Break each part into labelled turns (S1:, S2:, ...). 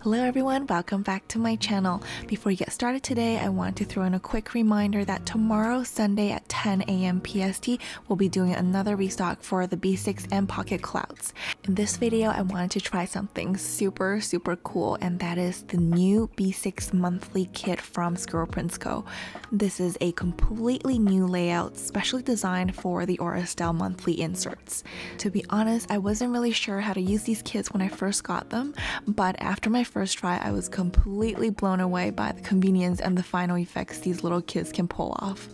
S1: Hello everyone, welcome back to my channel. Before we get started today, I want to throw in a quick reminder that tomorrow, Sunday at 10 a.m. PST, we'll be doing another restock for the B6 and Pocket Clouds. In this video, I wanted to try something super cool, and that is the new B6 monthly kit from Scribble Prints Co. This is a completely new layout, specially designed for the Estelle monthly inserts. To be honest, I wasn't really sure how to use these kits when I first got them, but after my first try, I was completely blown away by the convenience and the final effects these little kits can pull off.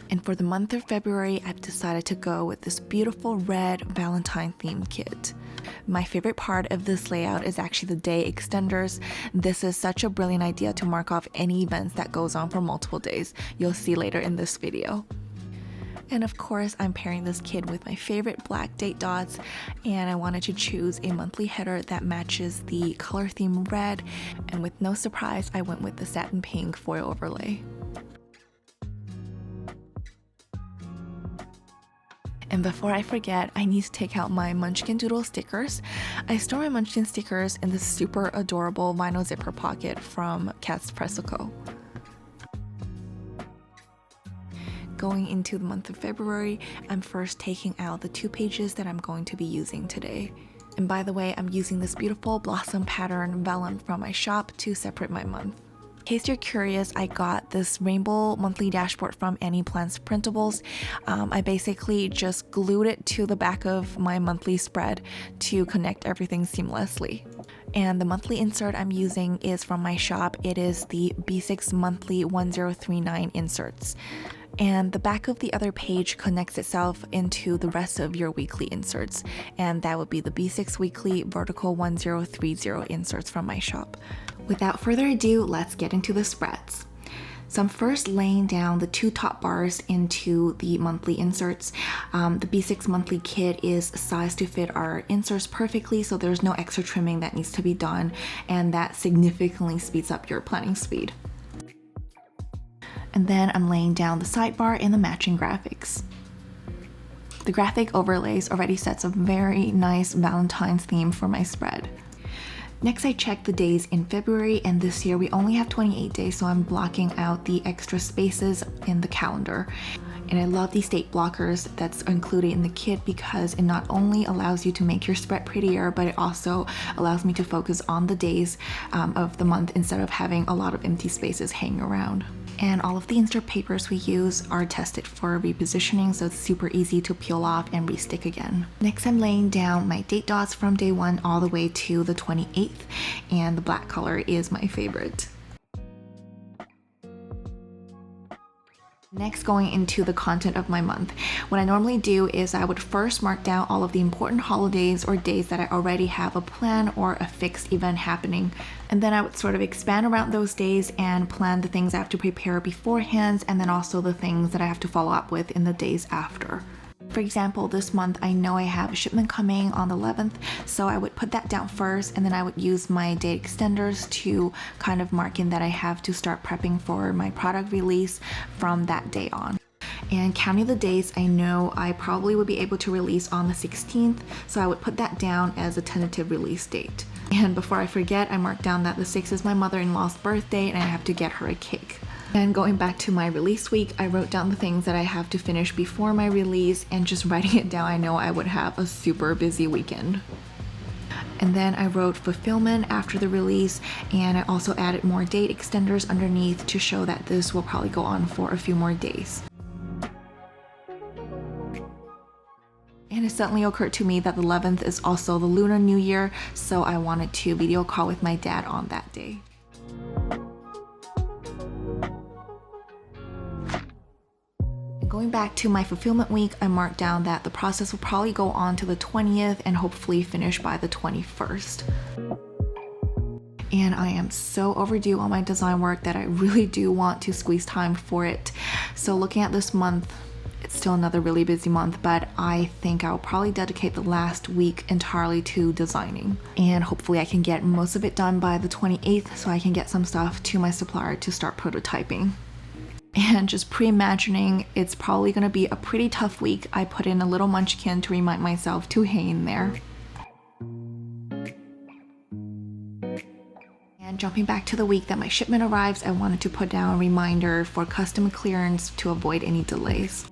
S1: And for the month of February, I've decided to go with this beautiful red Valentine themed kit. My favorite part of this layout is actually the day extenders. This is such a brilliant idea to mark off any events that goes on for multiple days. You'll see later in this video. And of course, I'm pairing this kit with my favorite black date dots, and I wanted to choose a monthly header that matches the color theme red, and with no surprise, I went with the satin pink foil overlay. And before I forget, I need to take out my Munchkin Doodle stickers. I store my Munchkin stickers in this super adorable vinyl zipper pocket from SPC B6. Going into the month of February, I'm first taking out the 2 pages that I'm going to be using today. And by the way, I'm using this beautiful blossom pattern vellum from my shop to separate my month. In case you're curious, I got this rainbow monthly dashboard from Any Plants Printables. I basically just glued it to the back of my monthly spread to connect everything seamlessly. And the monthly insert I'm using is from my shop. It is the B6 monthly 1039 inserts. And the back of the other page connects itself into the rest of your weekly inserts, and that would be the B6 weekly vertical 1030 inserts from my shop. Without further ado, let's get into the spreads. So I'm first laying down the 2 top bars into the monthly inserts. The B6 monthly kit is sized to fit our inserts perfectly, so there's no extra trimming that needs to be done, and that significantly speeds up your planning speed. And then I'm laying down the sidebar and the matching graphics. The graphic overlays already sets a very nice Valentine's theme for my spread. Next, I checked the days in February, and this year we only have 28 days, so I'm blocking out the extra spaces in the calendar. And I love these date blockers that's included in the kit because it not only allows you to make your spread prettier, but it also allows me to focus on the days of the month instead of having a lot of empty spaces hanging around. And all of the insert papers we use are tested for repositioning, so it's super easy to peel off and restick again. Next, I'm laying down my date dots from day 1 all the way to the 28th, and the black color is my favorite. Next, going into the content of my month. What I normally do is I would first mark down all of the important holidays or days that I already have a plan or a fixed event happening. And then I would sort of expand around those days and plan the things I have to prepare beforehand, and then also the things that I have to follow up with in the days after. For example, this month I know I have a shipment coming on the 11th, so I would put that down first, and then I would use my date extenders to kind of mark in that I have to start prepping for my product release from that day on. And counting the days, I know I probably would be able to release on the 16th, so I would put that down as a tentative release date. And before I forget, I marked down that the 6th is my mother-in-law's birthday and I have to get her a cake. And going back to my release week, I wrote down the things that I have to finish before my release, and just writing it down, I know I would have a super busy weekend. And then I wrote fulfillment after the release, and I also added more date extenders underneath to show that this will probably go on for a few more days. And it suddenly occurred to me that the 11th is also the Lunar New Year, so I wanted to video call with my dad on that day. Going back to my fulfillment week, I marked down that the process will probably go on to the 20th and hopefully finish by the 21st. And I am so overdue on my design work that I really do want to squeeze time for it. So looking at this month, it's still another really busy month, but I think I'll probably dedicate the last week entirely to designing. And hopefully I can get most of it done by the 28th so I can get some stuff to my supplier to start prototyping. And just pre-imagining, it's probably going to be a pretty tough week. I put in a little munchkin to remind myself to hang in there. And jumping back to the week that my shipment arrives, I wanted to put down a reminder for custom clearance to avoid any delays.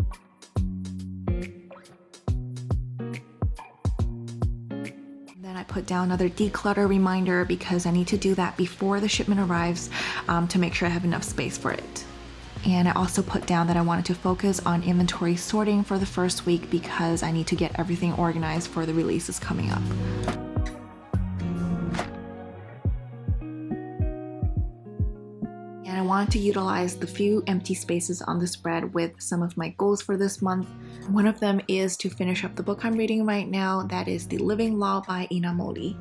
S1: Then I put down another declutter reminder because I need to do that before the shipment arrives to make sure I have enough space for it. And I also put down that I wanted to focus on inventory sorting for the first week because I need to get everything organized for the releases coming up. And I wanted to utilize the few empty spaces on the spread with some of my goals for this month. One of them is to finish up the book I'm reading right now, that is The Living Law by Inamori.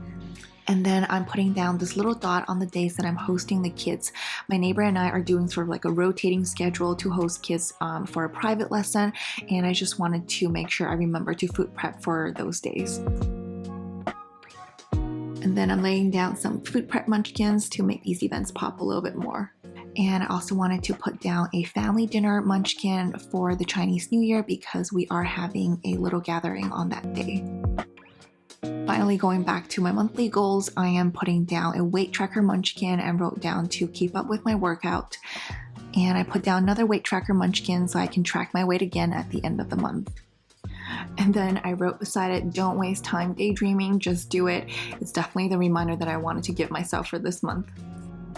S1: And then I'm putting down this little dot on the days that I'm hosting the kids. My neighbor and I are doing sort of like a rotating schedule to host kids for a private lesson, and I just wanted to make sure I remember to food prep for those days. And then I'm laying down some food prep munchkins to make these events pop a little bit more. And I also wanted to put down a family dinner munchkin for the Chinese New Year because we are having a little gathering on that day. Finally, going back to my monthly goals, I am putting down a weight tracker munchkin and wrote down to keep up with my workout. And I put down another weight tracker munchkin so I can track my weight again at the end of the month. And then I wrote beside it, don't waste time daydreaming, just do it. It's definitely the reminder that I wanted to give myself for this month.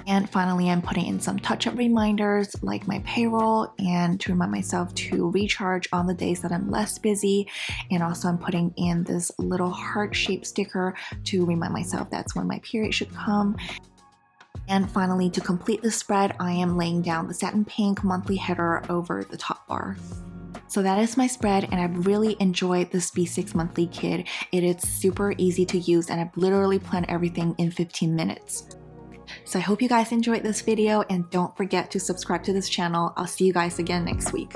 S1: And finally, I'm putting in some touch-up reminders like my payroll and to remind myself to recharge on the days that I'm less busy. And also I'm putting in this little heart-shaped sticker to remind myself that's when my period should come. And finally, to complete the spread, I am laying down the satin pink monthly header over the top bar. So that is my spread, and I've really enjoyed this B6 monthly kit. It is super easy to use and I've literally planned everything in 15 minutes. So I hope you guys enjoyed this video, and don't forget to subscribe to this channel. I'll see you guys again next week.